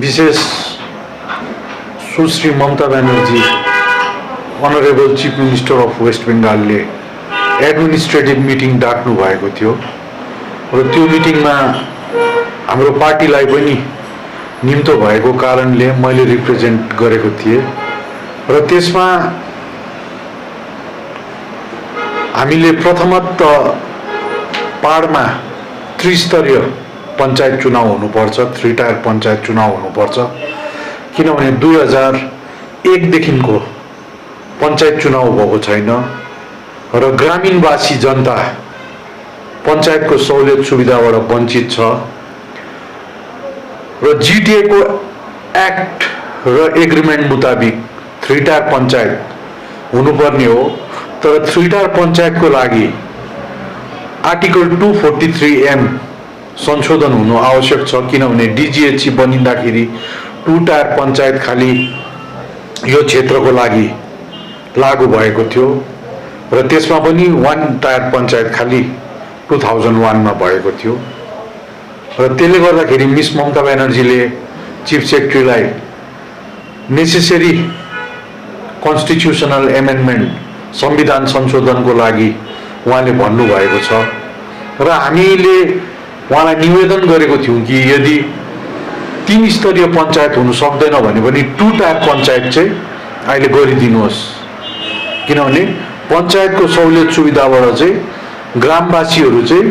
विशेष Sushri Mamata Banerjee honourable chief minister of west बेङ्गालले administrative meeting डाक्नु भएको थियो र त्यो मिटिङमा हाम्रो पार्टीलाई पनि निम्तो भएको कारणले मैले रिप्रेजेन्ट गरेको थिएँ र त्यसमा हामीले प्रथमतः पाहाडमा त्रिस्तरीय पञ्चायत चुनाव हुनुपर्छ, 3 टायर पञ्चायत चुनाव हुनुपर्छ, किनभने 2001 देखिको पञ्चायत चुनाव भएको छैन र ग्रामीणवासी जनता पञ्चायतको सहुलियत सुविधाबाट वञ्चित छ र जिटिए को एक्ट र एग्रिमेन्ट मुताबिक 3 टायर पञ्चायत हुनुपर्ने हो, तर 3 टायर पञ्चायतको लागि आर्टिकल 243M संशोधन हुनु आवश्यक छ, किनभने डिजिएचसी बनिँदाखेरि 2 टायर पञ्चायत खाली यो क्षेत्रको लागि लागू भएको थियो र त्यसमा पनि 1 टायर पञ्चायत खाली 2001 मा भएको थियो र त्यसले गर्दाखेरि मिस ममता ब्यानर्जीले चिफ सेक्रेटरीलाई नेसेसरी कन्स्टिट्युसनल एमेन्डमेन्ट संविधान संशोधनको लागि उहाँले भन्नुभएको छ र हामीले उहाँलाई निवेदन गरेको थियौँ कि यदि 3 स्तरीय पञ्चायत हुनु सक्दैन भने पनि 2 टायर पञ्चायत चाहिँ अहिले गरिदिनुहोस्, किनभने पञ्चायतको सहुलियत सुविधाबाट चाहिँ ग्रामवासीहरू चाहिँ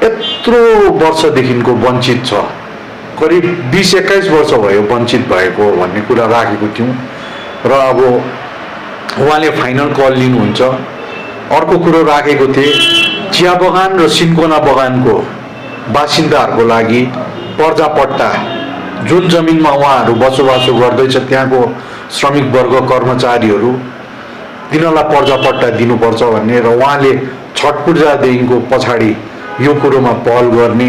यत्रो वर्षदेखिको वञ्चित छ, करिब 20-21 वर्ष भयो वञ्चित भएको भन्ने कुरा राखेको थियौँ र अब उहाँले फाइनल कल लिनुहुन्छ। अर्को कुरो राखेको थिएँ, चिया बगान र सिन्कोना बगानको बासिन्दाहरूको लागि पर्जापट्टा जुन जमिनमा उहाँहरू बसोबासो गर्दैछ त्यहाँको श्रमिक वर्ग कर्मचारीहरू तिनीहरूलाई पर्जापट्टा दिनुपर्छ भन्ने र उहाँले छठ पूजादेखिको पछाडि यो कुरोमा पहल गर्ने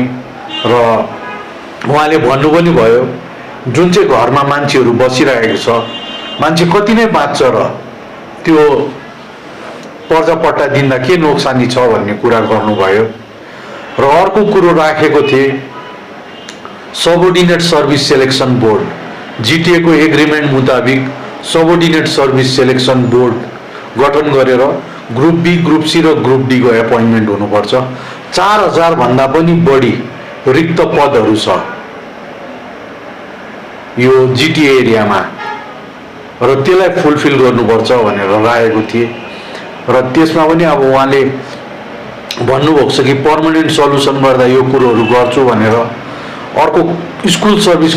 र उहाँले भन्नु पनि भयो जुन चाहिँ घरमा मान्छेहरू बसिरहेको छ मान्छे कति नै बाँच्छ र त्यो पर्जापट्टा दिँदा के नोक्सानी छ भन्ने कुरा गर्नुभयो र अर्को कुरो राखेको थिए सबोर्डिनेट सर्भिस सेलेक्सन बोर्ड, जिटिए को एग्रिमेन्ट मुताबिक सबोर्डिनेट सर्भिस सेलेक्सन बोर्ड गठन गरेर ग्रुप बी, ग्रुप सी र ग्रुप डी को एपोइन्टमेन्ट हुनुपर्छ। 4000 भन्दा पनि बढी रिक्त पदहरू छ यो जिटिए एरियामा र त्यसलाई फुलफिल गर्नुपर्छ भनेर राखेको थिए र त्यसमा पनि अब उहाँले भन्नुभएको छ कि पर्मानेन्ट सल्युसन गर्दा यो कुरोहरू गर्छु भनेर। अर्को स्कुल सर्भिस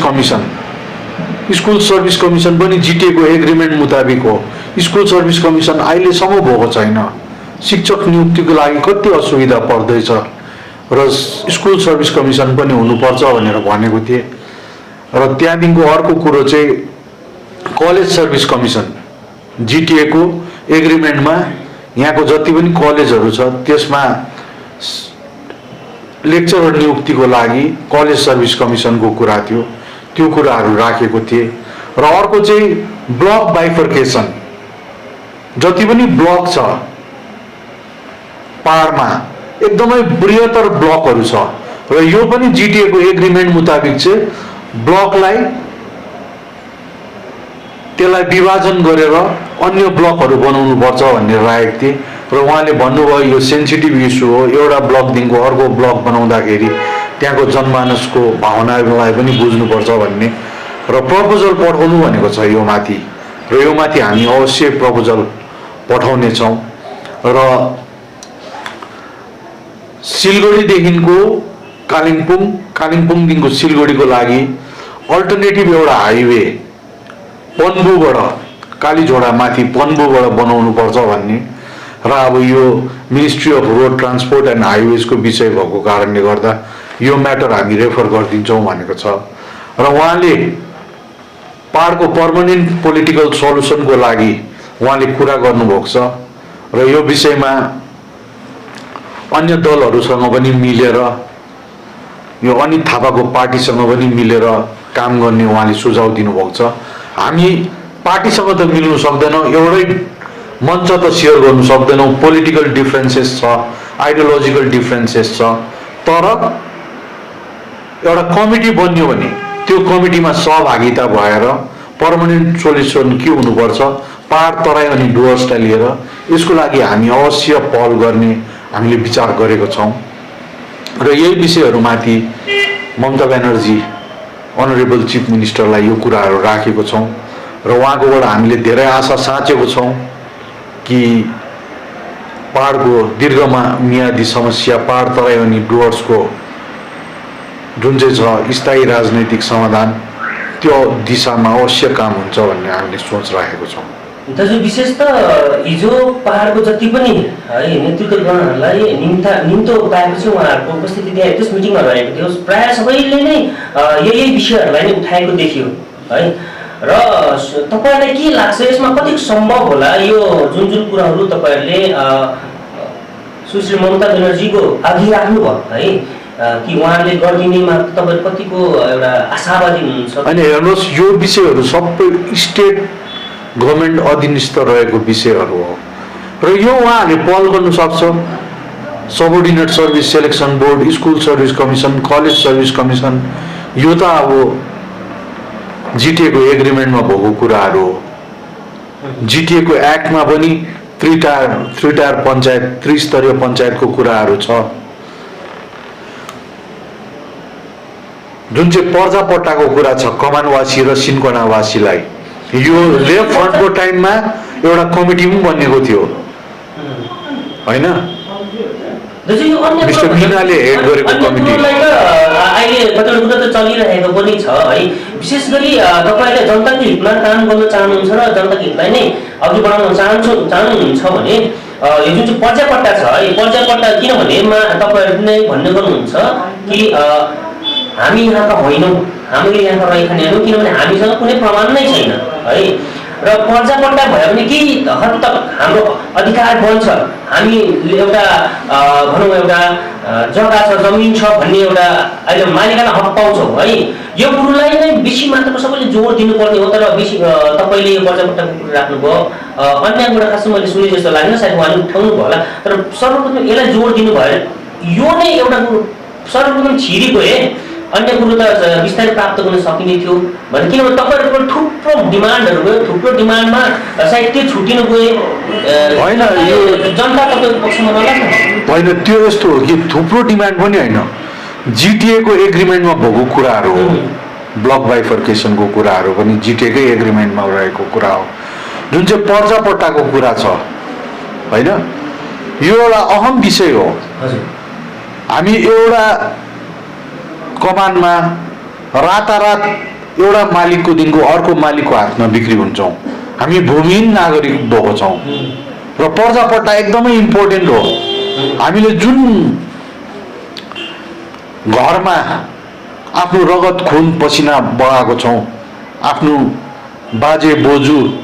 कमिसन पनि जिटिए को एग्रिमेन्ट मुताबिक हो। स्कुल सर्भिस कमिसन अहिलेसम्म भएको छैन, शिक्षक नियुक्तिको लागि कति असुविधा पर्दैछ र स्कुल सर्भिस कमिसन पनि हुनुपर्छ भनेर भनेको थिए र त्यहाँदेखिको अर्को कुरो चाहिँ कलेज सर्भिस कमिसन, जिटिए को एग्रिमेन्टमा यहाँको जति पनि कलेजहरू छ त्यसमा लेक्चरर नियुक्तिको लागि कलेज सर्भिस कमिसनको कुरा थियो, त्यो कुराहरू राखेको थिए र अर्को चाहिँ ब्लक बाइफर्केसन, जति पनि ब्लक छ पाहाडमा एकदमै बृहत्तर ब्लकहरू छ र यो पनि जिटिए को एग्रिमेन्ट मुताबिक चाहिँ ब्लकलाई त्यसलाई विभाजन गरेर अन्य ब्लकहरू बनाउनु पर्छ भनेर राखेको थिए र उहाँले भन्नुभयो यो सेन्सिटिभ इस्यु हो, एउटा ब्लकदेखिको अर्को ब्लक बनाउँदाखेरि त्यहाँको जनमानसको भावनालाई पनि बुझ्नुपर्छ भन्ने र प्रपोजल पठाउनु भनेको छ यो माथि र यो माथि हामी अवश्य प्रपोजल पठाउनेछौँ र सिलगढीदेखिको कालिम्पोङ, कालिम्पोङदेखिको सिलगढीको लागि अल्टरनेटिभ एउटा हाइवे पन्बुबाट कालीझोडा माथि पन्बुबाट बनाउनु पर्छ भन्ने र अब यो ministry of road transport and हाइवेजको विषय भएको कारणले गर्दा यो म्याटर हामी रेफर गरिदिन्छौँ भनेको छ र उहाँले पाहाडको पर्मानेन्ट पोलिटिकल सल्युसनको लागि उहाँले कुरा गर्नुभएको छ र यो विषयमा अन्य दलहरूसँग पनि मिलेर यो अनित थापाको पार्टीसँग पनि मिलेर काम गर्ने उहाँले सुझाव दिनुभएको छ। हामी पार्टीसँग त मिल्नु सक्दैनौँ, एउटै मञ्च त सेयर गर्नु सक्दैनौँ, पोलिटिकल डिफ्रेन्सेस छ, आइडियोलोजिकल डिफ्रेन्सेस छ, तर एउटा कमिटी बन्यो भने त्यो कमिटीमा सहभागिता भएर पर्मानेन्ट सोल्युसन के हुनुपर्छ पहाड तराई अनि डुवर्सलाई लिएर यसको लागि हामी अवश्य पहल गर्ने हामीले विचार गरेको छौँ र यही विषयहरूमाथि ममता ब्यानर्जी अनरेबल चिफ मिनिस्टरलाई यो कुराहरू राखेको छौँ र उहाँकोबाट हामीले धेरै आशा साँचेको छौँ कि पहाडको दीर्घमियादी समस्या पहाड तराई अनि डुवर्सको जुन चाहिँ छ स्थायी राजनैतिक समाधान त्यो दिशामा अवश्य काम हुन्छ भन्ने हामीले सोच राखेको छौँ। दाजु विशेष त हिजो पहाडको जति पनि है नेतृत्वगणहरूलाई निम्तो पाएपछि उहाँहरूको उपस्थिति त्यहाँ त्यस मिटिङमा रहेको थियो प्रायः सबैले नै यही विषयहरूलाई नै उठाएको देखियो है र तपाईँलाई के लाग्छ यसमा कति सम्भव होला यो जुन जुन कुराहरू तपाईँहरूले सुश्री ममता ब्यानर्जीको अघि राख्नुभयो है कि उहाँले गरिदिनेमा तपाईँ कतिको एउटा आशावादी हुनुहुन्छ? अनि हेर्नुहोस् यो विषयहरू सबै स्टेट गभर्मेन्ट अधीनस्थ रहेको विषयहरू हो र यो उहाँहरूले पहल गर्नु सक्छ। Subordinate service selection board, school service commission, college service commission, यो त अब जिटिएको एग्रिमेन्टमा भएको कुराहरू हो। जिटिएको एक्टमा पनि थ्री टायर पञ्चायत, त्रिस्तरीय पञ्चायतको कुराहरू छ। जुन चाहिँ पर्जापट्टाको कुरा छ कमानवासी र सिन्कोनावासीलाई, यो लेफ्ट फ्रन्टको टाइममा एउटा कमिटी पनि बनेको थियो होइन, मिस्टर मिनाले हेड गरेको कमिटी। अहिले कतिवटा कुरा त चलिरहेको पनि छ है। विशेष गरी तपाईँले जनताको हितमा काम गर्न चाहनुहुन्छ र जनताको हितलाई नै अघि बढाउन चाहनुहुन्छ भने यो जुन चाहिँ पर्जापट्टा छ है, पर्जापट्टा किनभने तपाईँहरू नै भन्ने गर्नुहुन्छ कि हामी यहाँका होइनौँ, हामीले यहाँका रहेखाने होइनौँ किनभने हामीसँग कुनै प्रमाण नै छैन है र पर्जापट्टा भयो भने केही हद तक हाम्रो अधिकार बन्छ। हामी एउटा भनौँ एउटा जग्गा छ, जमिन छ भन्ने एउटा अहिले मालिकाना हक पाउँछौँ है। यो कुरोलाई नै बेसी मात्रामा सबैले जोड दिनुपर्ने हो। तर बेसी तपाईँले यो पर्जापट्टाको कुरो राख्नुभयो, अन्य कुरा खासमा मैले सुने जस्तो लागेन, सायद उहाँले उठाउनु भयो होला। तर सर्वप्रथम यसलाई जोड दिनु भयो, यो नै एउटा कुरो सर्वप्रथम छिरी गए, अन्य कुरो त बिस्तारै प्राप्त गर्न सकिने थियो भने किनभने तपाईँहरूको थुप्रो डिमान्डहरू गयो, थुप्रो डिमान्डमा सायद त्यो छुटिनु गए होइन, यो जनता तपाईँको पक्षमा नलाग्छ होइन। त्यो यस्तो हो कि थुप्रो डिमान्ड पनि होइन, जिटिएको एग्रिमेन्टमा भएको कुराहरू हो। ब्लक बाइफर्केसनको कुराहरू पनि जिटिएकै एग्रिमेन्टमा रहेको कुरा हो। जुन चाहिँ पर्जापट्टाको कुरा छ होइन, यो एउटा अहम विषय हो। हामी एउटा कमानमा रातारात एउटा मालिकको दिनको अर्को मालिकको हातमा बिक्री हुन्छौँ। हामी भूमिहीन नागरिक भएको छौँ र पर्जापट्टा एकदमै इम्पोर्टेन्ट हो। हामीले जुन घरमा आफ्नो रगत खुन पसिना बगाएको छौँ, आफ्नो बाजे बोजूले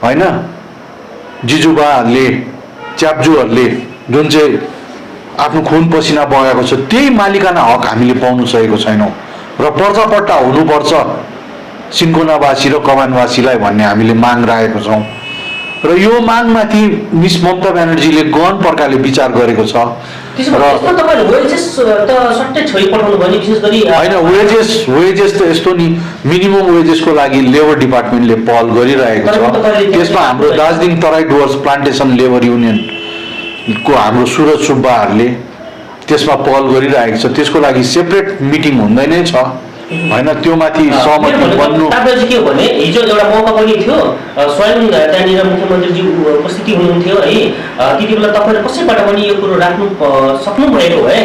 होइन, जिजुबाले, च्याप्जुहरूले जुन चाहिँ आफ्नो खुन पसिना बगाएको छ, त्यही मालिकाना हक हामीले पाउनु सकेको छैनौँ र पर्जापट्टा हुनुपर्छ सिन्कोनावासी र कमानवासीलाई भन्ने हामीले माग राखेको छौँ र यो मागमाथि मिस ममता ब्यानर्जीले गहन प्रकारले विचार गरेको छ। र होइन, वेजेस त यस्तो नि, मिनिमम वेजेसको लागि लेबर डिपार्टमेन्टले पहल गरिरहेको छ। त्यसमा हाम्रो दार्जिलिङ तराई डुवर्स प्लान्टेसन लेबर युनियनको हाम्रो सुरज सुब्बाहरूले त्यसमा पहल गरिरहेको छ। त्यसको लागि सेपरेट मिटिङ हुँदै नै छ होइन, त्यो माथि सहमति बन्नु। के हो भने हिजो एउटा मौका पनि थियो, स्वयं त्यहाँनिर मुख्यमन्त्रीजी उपस्थिति हुनुहुन्थ्यो है, त्यति बेला तपाईँले कसैबाट पनि यो कुरो राख्नु सक्नु भएको है,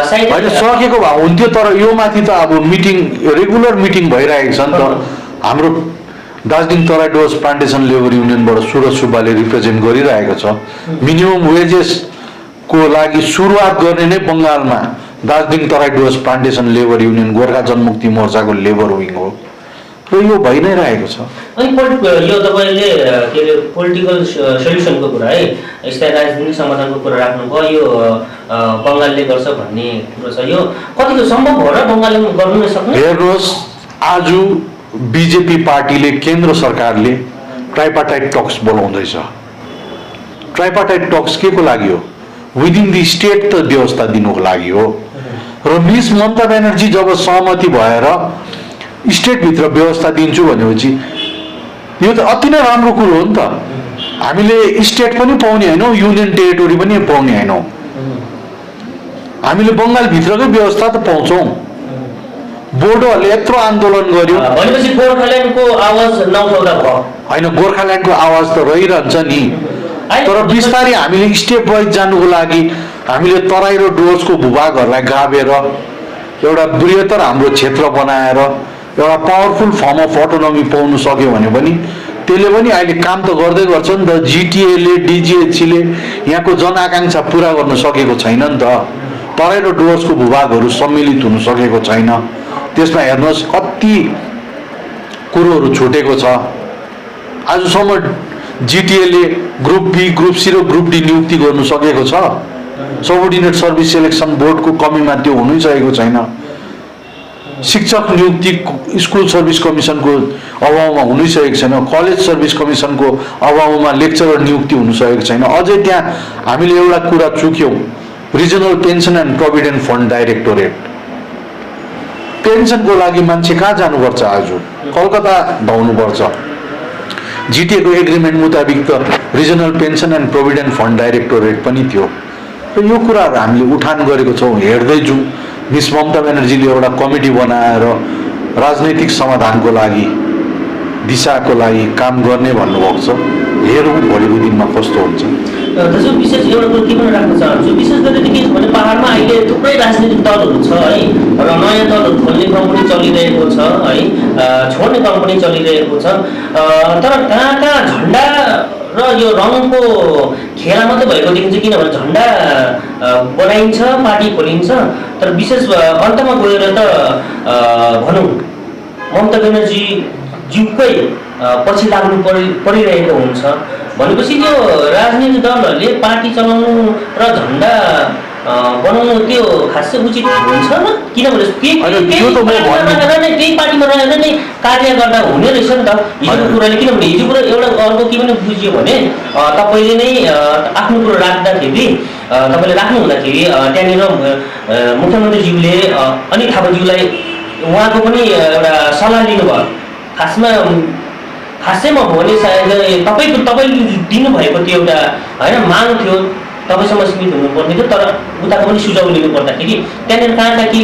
सायद होइन सकेको भए हुन्थ्यो। तर यो माथि त अब मिटिङ रेगुलर मिटिङ भइरहेको छ नि त। हाम्रो दार्जिलिङ तराई डुवर्स प्लान्टेसन लेबर युनियनबाट सुरज सुब्बाले रिप्रेजेन्ट गरिरहेको छ। मिनिमम वेजेसको लागि सुरुवात गर्ने नै बङ्गालमा Darjeeling Terai Dooars plantation labour union Gorkha Janmukti मोर्चाको लेबर विङ हो र यो भइ नै रहेको छ। अनि यो तपाईँले के अरे पोलिटिकल सोल्युसनको कुरा है, स्थायी राजनीतिक समाधानको कुरा राख्नुभयो, यो बङ्गालले गर्छ भन्ने कुरो छ, यो कतिको सम्भव हो र बङ्गालले गर्नु सक्ने? हेर्नुहोस्, आज बिजेपी पार्टीले, केन्द्र सरकारले ट्राइपार्टाइट टक्स बोलाउँदैछ। ट्राइपार्टाइट टक्स के को लागि हो? विदिन द स्टेट त व्यवस्था दिनुको लागि हो। र मिस ममता ब्यानर्जी जब सहमति भएर स्टेटभित्र व्यवस्था दिन्छु भनेपछि यो त अति नै राम्रो कुरो हो नि त। हामीले स्टेट पनि पाउने होइनौँ, युनियन टेरिटोरी पनि पाउने होइनौँ, हामीले बङ्गालभित्रकै व्यवस्था त पाउँछौँ। बोडोहरूले यत्रो आन्दोलन गर्यो भनेपछि गोर्खाल्यान्डको आवाज नउठाउँदा भयो होइन, गोर्खाल्यान्डको आवाज त रहिरहन्छ नि। तर बिस्तारै हामीले स्टेप वाइज जानुको लागि हामीले तराई र डुवर्सको भूभागहरूलाई गाभेर एउटा बृहत्तर हाम्रो क्षेत्र बनाएर एउटा पावरफुल फर्म अफ अटोनोमी पाउनु सक्यो भने पनि त्यसले पनि अहिले काम त गर्दै गर्छ नि त। जिटिएले डिजिएचसीले यहाँको जनआकाङ्क्षा पुरा गर्न सकेको छैन नि त। तराई र डुवर्सको भूभागहरू सम्मिलित हुन सकेको छैन। त्यसमा हेर्नुहोस् कति कुरोहरू छुटेको छ। आजसम्म जिटिएले ग्रुप बी, ग्रुप सी र ग्रुप डी नियुक्ति गर्नु सकेको छ? सबअर्डिनेट सर्भिस सेलेक्सन बोर्डको कमीमा त्यो हुनै सकेको छैन। शिक्षक नियुक्ति स्कुल सर्भिस कमिसनको अभावमा हुनै सकेको छैन। कलेज सर्भिस कमिसनको अभावमा लेक्चरर नियुक्ति हुन सकेको छैन। अझै त्यहाँ हामीले एउटा कुरा चुक्यौँ, regional pension and provident fund directorate. पेन्सनको लागि मान्छे कहाँ जानुपर्छ? आज कलकत्ता धाउनुपर्छ। जिटिएको एग्रिमेन्ट मुताबिक त regional pension and provident fund directorate पनि थियो। र यो कुराहरू हामीले उठान गरेको छौँ, हेर्दै जाउँ। मिस ममता ब्यानर्जीले एउटा कमिटी बनाएर राजनैतिक समाधानको लागि, दिशाको लागि काम गर्ने भन्नुभएको छ। हेरौँ भोलिको दिनमा कस्तो हुन्छ। दाजु विशेष एउटा कुरो के पनि राख्न चाहन्छु, विशेष गरी के छ भने पहाडमा अहिले थुप्रै राजनीतिक दलहरू छ है, र नयाँ दलहरू खोल्ने क्रम पनि चलिरहेको छ है, छोड्ने क्रम पनि चलिरहेको छ। तर कहाँ कहाँ झन्डा र यो रङको खेला मात्रै भएको देखिन्छ, किनभने झन्डा बनाइन्छ, पार्टी खोलिन्छ, तर विशेष अन्तमा गएर त भनौँ ममता ब्यानर्जी ज्यूकै पछि लाग्नु परिरहेको हुन्छ। भनेपछि त्यो राजनीतिक दलहरूले पार्टी चलाउनु र झन्डा बनाउनु त्यो खासै उचित हुन्छ न? किनभने त्यही पार्टीमा रहेर नै कार्य गर्दा हुने रहेछ नि त हिजोको कुराले। किनभने हिजो कुरा एउटा अर्को के पनि बुझियो भने तपाईँले नै आफ्नो कुरो राख्दाखेरि, तपाईँले राख्नु हुँदाखेरि त्यहाँनिर मुख्यमन्त्रीज्यूले अनित थापाज्यूलाई उहाँको पनि एउटा सल्लाह लिनुभयो। खासैमा हो भने सायद तपाईँले दिनुभएको त्यो एउटा होइन माग थियो, तपाईँसँग सीमित हुनुपर्ने थियो। तर उताको पनि सुझाव लिनु पर्दाखेरि त्यहाँनिर कहाँ कहाँ के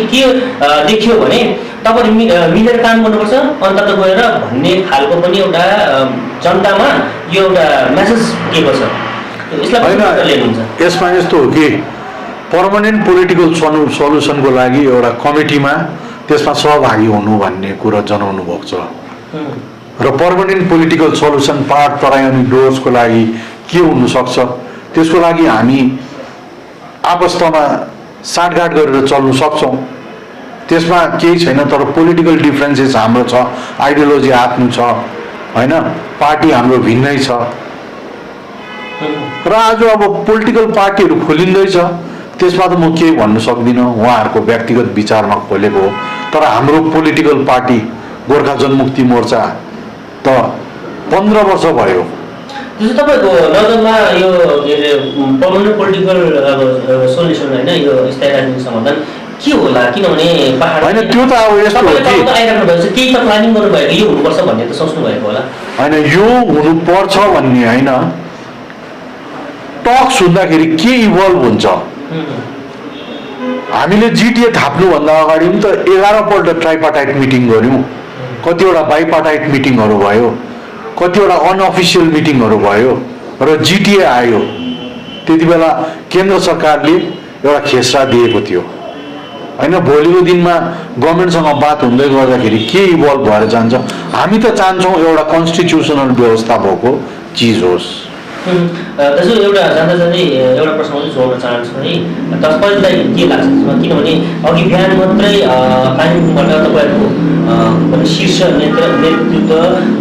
देखियो भने तपाईँले मिलेर काम गर्नुपर्छ अन्तत गएर भन्ने खालको पनि एउटा जनतामा यो एउटा मेसेज दिएको छ। यसमा यस्तो हो कि पर्मानेन्ट पोलिटिकल सल्युसनको लागि एउटा कमिटीमा त्यसमा सहभागी हुनु भन्ने कुरा जनाउनु भएको छ। र पर्मानेन्ट पोलिटिकल सल्युसन पहाड, तराई अनि डुवर्सको लागि के हुनसक्छ, त्यसको लागि हामी आपस्तमा साँठगाँठ गरेर चल्नु सक्छौँ। त्यसमा केही छैन। तर पोलिटिकल डिफ्रेन्सेस हाम्रो छ, आइडियोलोजी आफ्नो छ होइन, पार्टी हाम्रो भिन्नै छ। र आज अब पोलिटिकल पार्टीहरू खोलिँदैछ, त्यसमा त म केही भन्नु सक्दिनँ, उहाँहरूको व्यक्तिगत विचारमा खोलेको हो। तर हाम्रो पोलिटिकल पार्टी गोर्खा जनमुक्ति मोर्चा त 15 वर्ष भयो। तपाईँको नजरमा यो के अरे पर्मानेन्ट पोलिटिकल सोल्युसन होइन, यो स्थायी राजनीतिक समाधान के होला? किनभने पहाड होइन, त्यो त अब यस्तो हो कि आइराख्नु भएको छ, केही त प्लानिङ गर्नुभएको, यो हुनुपर्छ भन्ने त सोच्नु भएको होला होइन। यो हुनुपर्छ भन्ने होइन, टक सुन्दाखेरि के इभल्भ हुन्छ। हामीले जिटिए थाप्नुभन्दा अगाडि पनि त 11 पल्ट ट्राइपार्टाइट मिटिङ गऱ्यौँ, कतिवटा बाइपार्टाइट मिटिङहरू भयो, कतिवटा अनअफिसियल मिटिङहरू भयो, र जिटिए आयो। त्यति बेला केन्द्र सरकारले एउटा खेसरा दिएको थियो होइन। भोलिको दिनमा गभर्मेन्टसँग बात हुँदै गर्दाखेरि के इभल्भ भएर जान्छ। हामी त चाहन्छौँ एउटा कन्स्टिट्युसनल व्यवस्था भएको चिज होस्। दाजु एउटा जाँदा जाँदै एउटा प्रश्न पनि जोड्न चाहन्छु है। तपाईँलाई के लाग्छ, किनभने अघि बिहान मात्रै कालिम्पोङबाट तपाईँहरूको शीर्ष नेतृत्व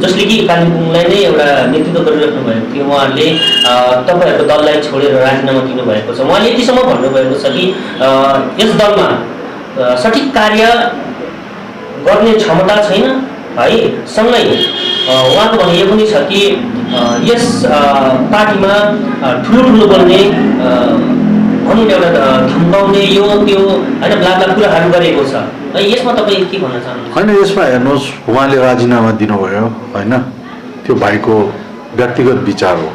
जसले कि कालिम्पोङलाई नै एउटा नेतृत्व गरिराख्नु भएको थियो, उहाँहरूले तपाईँहरूको दललाई छोडेर राजीनामा दिनुभएको छ। उहाँले यतिसम्म भन्नुभएको छ कि यस दलमा सठिक कार्य गर्ने क्षमता छैन है। सँगै उहाँको भनाइ यो पनि छ कि यस पार्टीमा ठुलो ठुलो बोल्ने भनौँ न एउटा धम्काउने यो त्यो होइन ब्ला कुराहरू गरेको छ है, यसमा तपाईँ के भन्न चाहनुहुन्छ? होइन, यसमा हेर्नुहोस्, उहाँले राजीनामा दिनुभयो होइन, त्यो भाइको व्यक्तिगत विचार हो।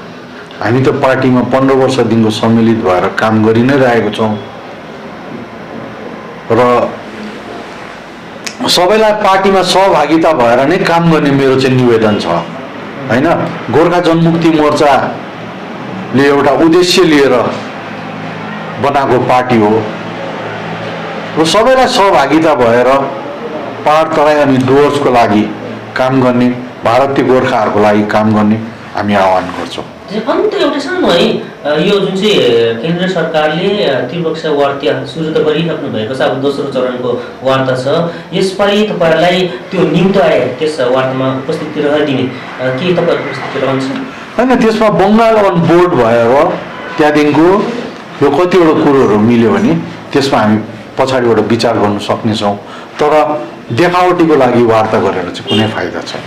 हामी त पार्टीमा 15 वर्षदेखिको सम्मिलित भएर काम गरि नै रहेको छौँ र सबैलाई पार्टीमा सहभागिता भएर नै काम गर्ने मेरो चाहिँ निवेदन छ होइन। गोर्खा जनमुक्ति मोर्चाले एउटा उद्देश्य लिएर बनाएको पार्टी हो र सबैलाई सहभागिता भएर पहाड तराई अनि डुवर्सको लागि काम गर्ने, भारतीय गोर्खाहरूको लागि काम गर्ने हामी आह्वान गर्छौँ। अन्त एउटा सानो है, यो जुन चाहिँ केन्द्र सरकारले त्रिपक्षीय वार्ता सुरु त गरिराख्नु भएको छ, अब दोस्रो चरणको वार्ता छ, यसपालि तपाईँहरूलाई त्यो निम्ताए त्यस वार्तामा उपस्थिति रहदिने के तपाईँहरूको उपस्थिति रहन्छ? होइन, त्यसमा बङ्गाल अन बोर्ड भएर त्यहाँदेखिको यो कतिवटा कुरोहरू मिल्यो भने त्यसमा हामी पछाडिबाट विचार गर्न सक्नेछौँ, तर देखावटीको लागि वार्ता गरेर चाहिँ कुनै फाइदा छैन।